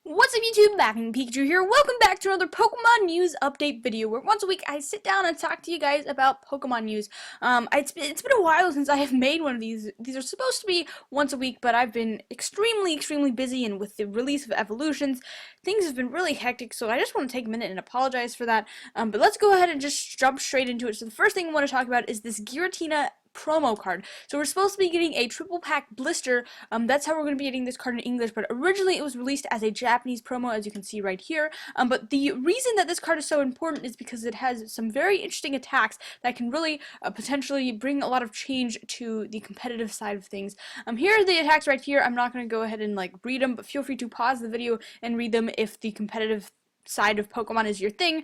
What's up YouTube, back in Pikachu here. Welcome back to another Pokemon news update video where once a week I sit down and talk to you guys about Pokemon news. It's been a while since I have made one of these. These are supposed to be once a week, but I've been extremely busy, and with the release of Evolutions, things have been really hectic, so I just want to take a minute and apologize for that. But let's go ahead and just jump straight into it. So the first thing I want to talk about is this Giratina promo card. So we're supposed to be getting a triple pack blister. That's how we're going to be getting this card in English, but originally it was released as a Japanese promo, as you can see right here. But the reason that this card is so important is because it has some very interesting attacks that can really potentially bring a lot of change to the competitive side of things. Here are the attacks right here. I'm not going to go ahead and read them, but feel free to pause the video and read them if the competitive side of Pokemon is your thing.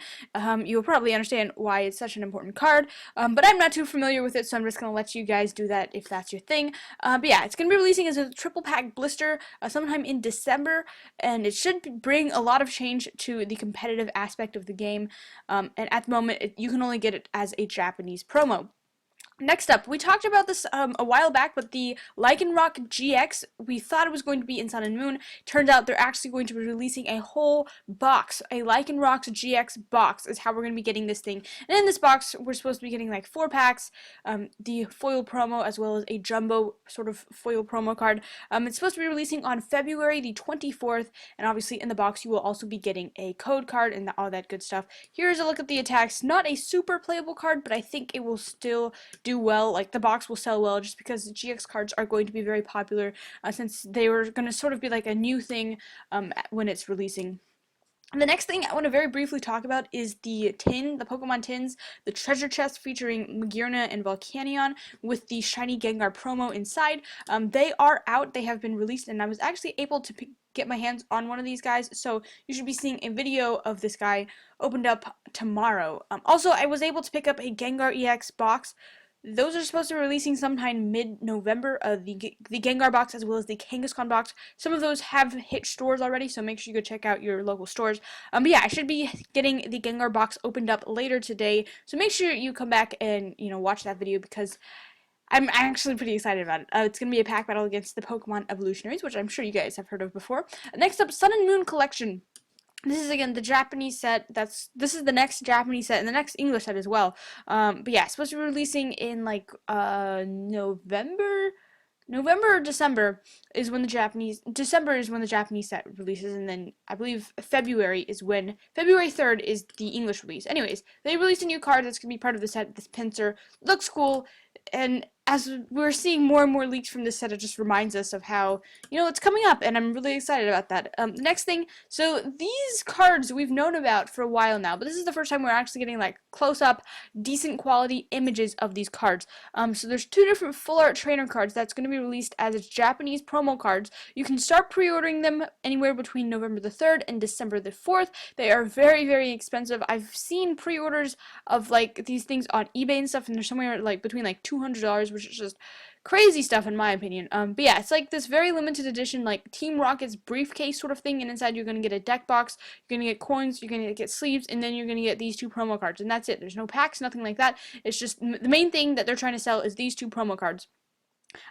You'll probably understand why it's such an important card, but I'm not too familiar with it, so I'm just going to let you guys do that if that's your thing. But yeah, it's going to be releasing as a triple pack blister sometime in December, and it should bring a lot of change to the competitive aspect of the game, and at the moment you can only get it as a Japanese promo. Next up, we talked about this a while back, but the Lycanroc GX, we thought it was going to be in Sun and Moon. Turns out they're actually going to be releasing a whole box. A Lycanroc GX box is how we're going to be getting this thing. And in this box, we're supposed to be getting 4 packs, the foil promo, as well as a jumbo sort of foil promo card. It's supposed to be releasing on February the 24th, and obviously in the box you will also be getting a code card and all that good stuff. Here's a look at the attacks. Not a super playable card, but I think it will still do well. The box will sell well just because the GX cards are going to be very popular since they were going to sort of be like a new thing when it's releasing. And the next thing I want to very briefly talk about is the Pokemon tins, the treasure chest featuring Magearna and Volcanion with the shiny Gengar promo inside. They are out, they have been released, and I was actually able to get my hands on one of these guys, so you should be seeing a video of this guy opened up tomorrow. Also, I was able to pick up a Gengar EX box. Those are supposed to be releasing sometime mid-November, the Gengar box as well as the Kangaskhan box. Some of those have hit stores already, so make sure you go check out your local stores. But yeah, I should be getting the Gengar box opened up later today, so make sure you come back and, watch that video because I'm actually pretty excited about it. It's going to be a pack battle against the Pokemon Evolutionaries, which I'm sure you guys have heard of before. Next up, Sun and Moon Collection. This is again the Japanese set. This is the next Japanese set and the next English set as well. But yeah, it's supposed to be releasing in November or December is when the Japanese set releases, and then I believe February 3rd is the English release. Anyways, they released a new card that's gonna be part of the set. This Pinsir looks cool, and as we're seeing more and more leaks from this set, it just reminds us of how, it's coming up, and I'm really excited about that. The next thing, so these cards we've known about for a while now, but this is the first time we're actually getting close-up, decent quality images of these cards. So there's 2 different full art trainer cards that's going to be released as its Japanese promo cards. You can start pre-ordering them anywhere between November the 3rd and December the 4th. They are very expensive. I've seen pre-orders of these things on eBay and stuff, and they're somewhere between $200, which is just crazy stuff in my opinion. But yeah, it's this very limited edition Team Rocket's briefcase sort of thing, and inside you're going to get a deck box, you're going to get coins, you're going to get sleeves, and then you're going to get these 2 promo cards, and that's it. There's no packs, nothing like that. It's just the main thing that they're trying to sell is these 2 promo cards.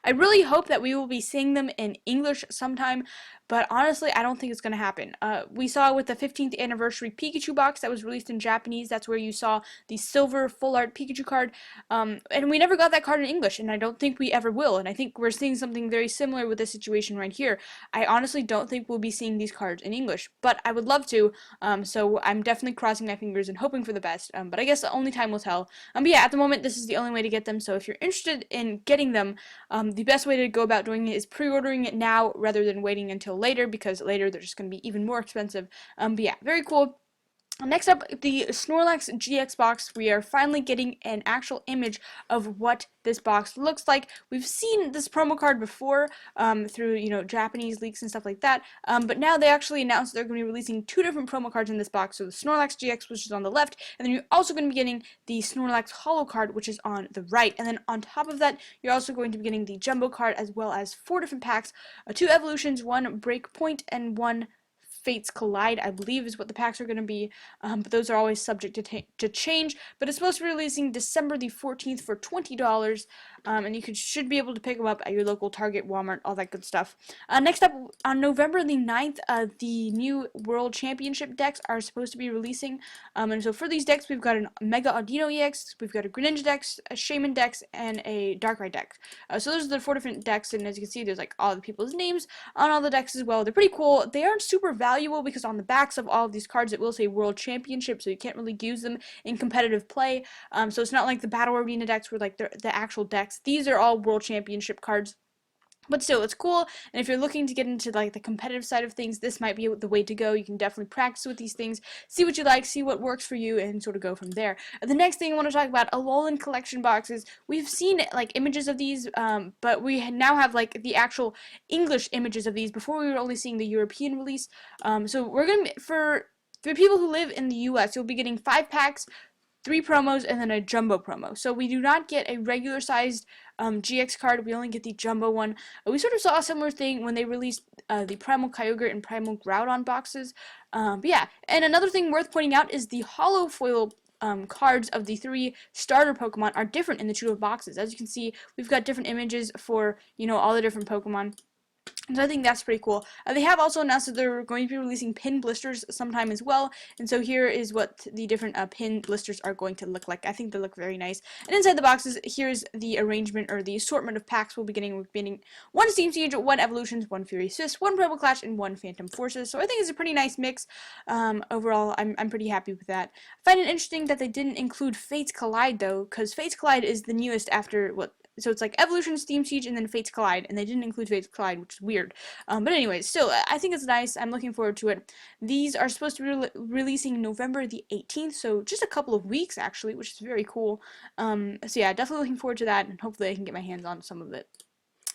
I really hope that we will be seeing them in English sometime, but honestly, I don't think it's going to happen. We saw with the 15th anniversary Pikachu box that was released in Japanese, that's where you saw the silver full art Pikachu card, and we never got that card in English, and I don't think we ever will, and I think we're seeing something very similar with this situation right here. I honestly don't think we'll be seeing these cards in English, but I would love to, so I'm definitely crossing my fingers and hoping for the best, but I guess only time will tell. But yeah, at the moment, this is the only way to get them, so if you're interested in getting them, the best way to go about doing it is pre-ordering it now rather than waiting until later, because later they're just going to be even more expensive. But yeah, very cool. Next up, the Snorlax GX box. We are finally getting an actual image of what this box looks like. We've seen this promo card before through Japanese leaks and stuff like that, but now they actually announced they're going to be releasing 2 different promo cards in this box. So the Snorlax GX, which is on the left, and then you're also going to be getting the Snorlax Holo card, which is on the right. And then on top of that, you're also going to be getting the Jumbo card, as well as 4 different packs, 2 evolutions, 1 Breakpoint, and 1 Fates Collide, I believe is what the packs are going to be, but those are always subject to change. But it's supposed to be releasing December the 14th for $20. and you should be able to pick them up at your local Target, Walmart, all that good stuff. Next up, on November the 9th, the new World Championship decks are supposed to be releasing, and so for these decks, we've got a Mega Audino EX, we've got a Greninja dex, a Shaman dex, and a Darkrai deck. So those are the 4 different decks, and as you can see, there's like all the people's names on all the decks as well. They're pretty cool. They aren't super valuable because on the backs of all of these cards, it will say World Championship, so you can't really use them in competitive play. So it's not like the Battle Arena decks were like the actual decks. These are all World Championship cards. But still, it's cool, and if you're looking to get into like the competitive side of things, this might be the way to go. You can definitely practice with these things, see what you like, see what works for you, and sort of go from there. The next thing I want to talk about, Alolan collection boxes. We've seen like images of these, but we now have like the actual English images of these. Before we were only seeing the European release. So we're gonna for people who live in the U.S., you'll be getting 5 packs. 3 promos, and then a jumbo promo. So we do not get a regular sized GX card, we only get the jumbo one. We sort of saw a similar thing when they released the Primal Kyogre and Primal Groudon boxes. But yeah, and another thing worth pointing out is the holo foil cards of the 3 starter Pokemon are different in the 2 boxes. As you can see, we've got different images for, you know, all the different Pokemon. So I think that's pretty cool. They have also announced that they're going to be releasing pin blisters sometime as well. And so here is what the different pin blisters are going to look like. I think they look very nice. And inside the boxes, here's the arrangement or the assortment of packs we'll be getting. We're getting 1 Steam Siege, 1 Evolutions, 1 Fury Swifts, 1 Primal Clash, and 1 Phantom Forces. So I think it's a pretty nice mix. Overall, I'm pretty happy with that. I find it interesting that they didn't include Fates Collide though, because Fates Collide is the newest after what. So it's like Evolution, Steam Siege, and then Fates Collide, and they didn't include Fates Collide, which is weird. But anyways, still, I think it's nice. I'm looking forward to it. These are supposed to be releasing November the 18th, so just a couple of weeks, actually, which is very cool. So yeah, definitely looking forward to that, and hopefully I can get my hands on some of it.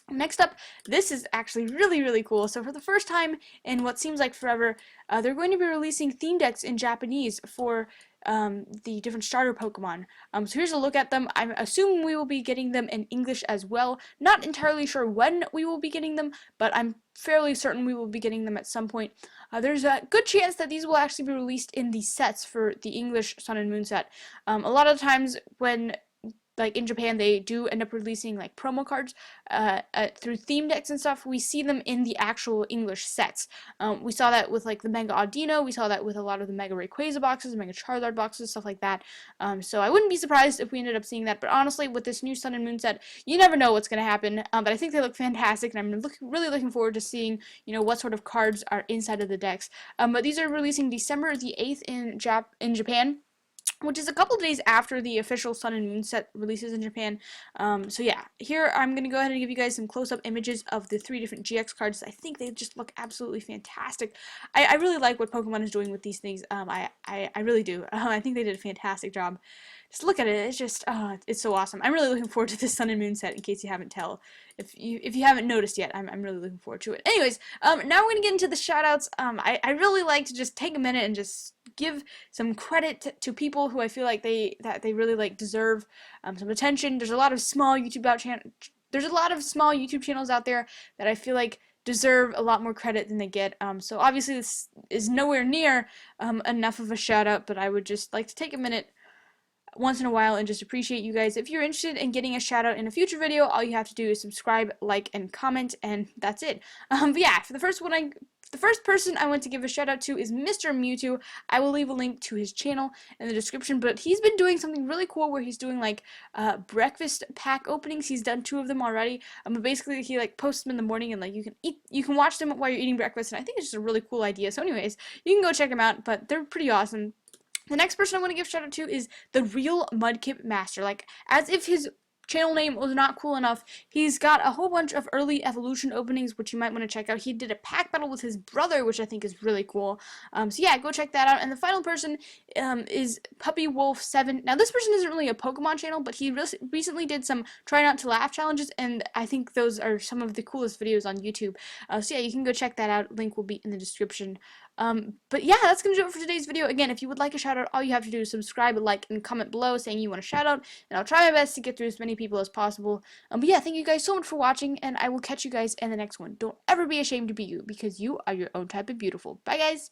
Next up, this is actually really, really cool. So for the first time in what seems like forever, they're going to be releasing theme decks in Japanese for the different starter Pokemon. So here's a look at them. I'm assuming we will be getting them in English as well. Not entirely sure when we will be getting them, but I'm fairly certain we will be getting them at some point. There's a good chance that these will actually be released in the sets for the English Sun and Moon set. A lot of times when like in Japan, they do end up releasing like promo cards through theme decks and stuff. We see them in the actual English sets. We saw that with like the Mega Audino. We saw that with a lot of the Mega Rayquaza boxes, Mega Charizard boxes, stuff like that. So I wouldn't be surprised if we ended up seeing that. But honestly, with this new Sun and Moon set, you never know what's going to happen. But I think they look fantastic, and I'm really looking forward to seeing, you know, what sort of cards are inside of the decks. But these are releasing December the 8th in Japan, which is a couple days after the official Sun and Moon set releases in Japan. So yeah, here I'm going to go ahead and give you guys some close-up images of the 3 different GX cards. I think they just look absolutely fantastic. I really like what Pokemon is doing with these things. I really do. I think they did a fantastic job. Just look at it. It's just, it's so awesome. I'm really looking forward to this Sun and Moon set, in case you haven't tell. If you haven't noticed yet, I'm really looking forward to it. Anyways, now we're going to get into the shoutouts. I really like to just take a minute and just give some credit to people who I feel like they really like deserve some attention. There's a lot of small YouTube channels out there that I feel like deserve a lot more credit than they get. So obviously this is nowhere near enough of a shout out, but I would just like to take a minute once in a while and just appreciate you guys. If you're interested in getting a shout out in a future video, all you have to do is subscribe, like, and comment, and that's it. But yeah, for the first person I want to give a shout out to is Mr. Mewtwo. I will leave a link to his channel in the description, but he's been doing something really cool where he's doing like breakfast pack openings. He's done 2 of them already. But basically he like posts them in the morning, and like you can watch them while you're eating breakfast, and I think it's just a really cool idea. So anyways, you can go check them out, but they're pretty awesome. The next person I want to give a shout out to is the Real Mudkip Master. Like, as if his channel name was not cool enough, he's got a whole bunch of early evolution openings, which you might want to check out. He did a pack battle with his brother, which I think is really cool. So yeah, go check that out. And the final person is Puppy Wolf 7. Now, this person isn't really a Pokemon channel, but he recently did some try not to laugh challenges, and I think those are some of the coolest videos on YouTube. So yeah, you can go check that out. Link will be in the description. But yeah, that's going to do it for today's video. Again, if you would like a shout out, all you have to do is subscribe, like, and comment below saying you want a shout out, and I'll try my best to get through as many people as possible. But yeah, thank you guys so much for watching, and I will catch you guys in the next one. Don't ever be ashamed to be you, because you are your own type of beautiful. Bye, guys!